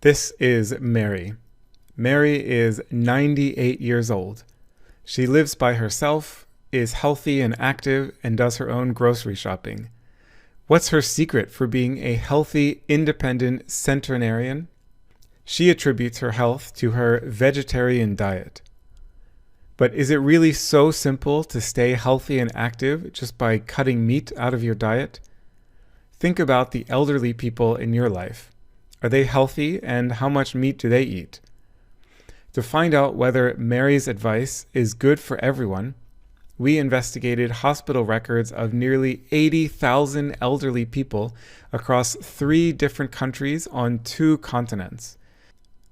This is Mary. Mary is 98 years old. She lives by herself, is healthy and active, and does her own grocery shopping. What's her secret for being a healthy, independent centenarian? She attributes her health to her vegetarian diet. But is it really so simple to stay healthy and active just by cutting meat out of your diet? Think about the elderly people in your life. Are they healthy, and how much meat do they eat? To find out whether Mary's advice is good for everyone, we investigated hospital records of nearly 80,000 elderly people across 3 different countries on 2 continents.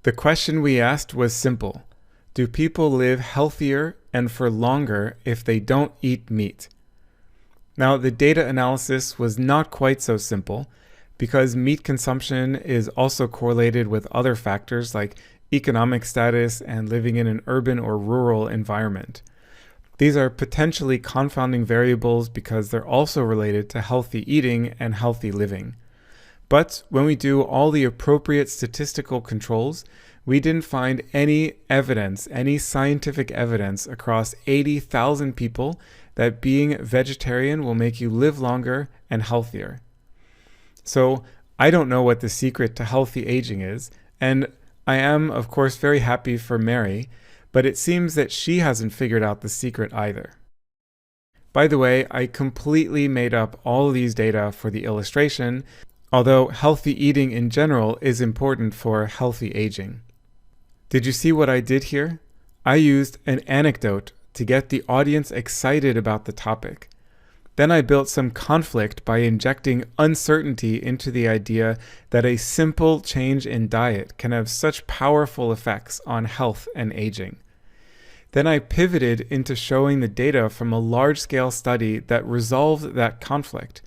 The question we asked was simple. Do people live healthier and for longer if they don't eat meat? Now, the data analysis was not quite so simple because meat consumption is also correlated with other factors like economic status and living in an urban or rural environment. These are potentially confounding variables because they're also related to healthy eating and healthy living. But when we do all the appropriate statistical controls, we didn't find any evidence, any scientific evidence across 80,000 people that being vegetarian will make you live longer and healthier. So I don't know what the secret to healthy aging is, and I am, of course, very happy for Mary, but it seems that she hasn't figured out the secret either. By the way, I completely made up all of these data for the illustration, although healthy eating in general is important for healthy aging. Did you see what I did here? I used an anecdote to get the audience excited about the topic. Then I built some conflict by injecting uncertainty into the idea that a simple change in diet can have such powerful effects on health and aging. Then I pivoted into showing the data from a large-scale study that resolved that conflict.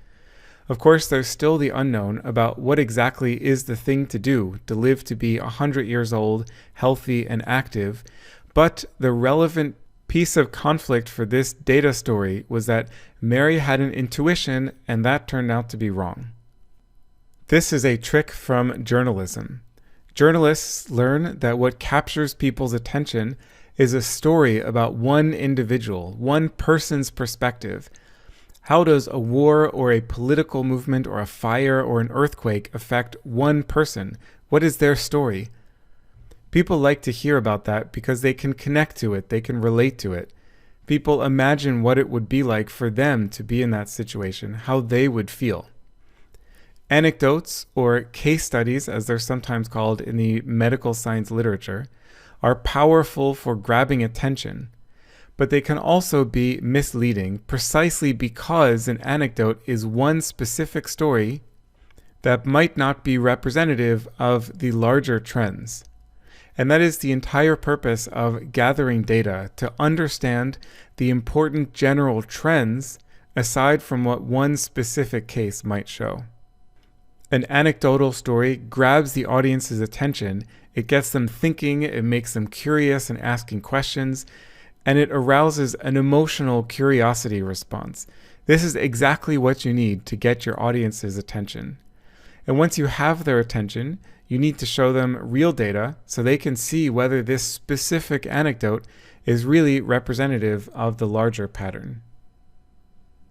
Of course, there's still the unknown about what exactly is the thing to do to live to be 100 years old, healthy and active, but the relevant piece of conflict for this data story was that Mary had an intuition and that turned out to be wrong. This is a trick from journalism. Journalists learn that what captures people's attention is a story about one individual, one person's perspective. How does a war or a political movement or a fire or an earthquake affect one person? What is their story? People like to hear about that because they can connect to it, they can relate to it. People imagine what it would be like for them to be in that situation, how they would feel. Anecdotes, or case studies as they're sometimes called in the medical science literature, are powerful for grabbing attention, but they can also be misleading precisely because an anecdote is one specific story that might not be representative of the larger trends. And that is the entire purpose of gathering data, to understand the important general trends aside from what one specific case might show. An anecdotal story grabs the audience's attention, it gets them thinking, it makes them curious and asking questions, and it arouses an emotional curiosity response. This is exactly what you need to get your audience's attention. And once you have their attention, you need to show them real data so they can see whether this specific anecdote is really representative of the larger pattern.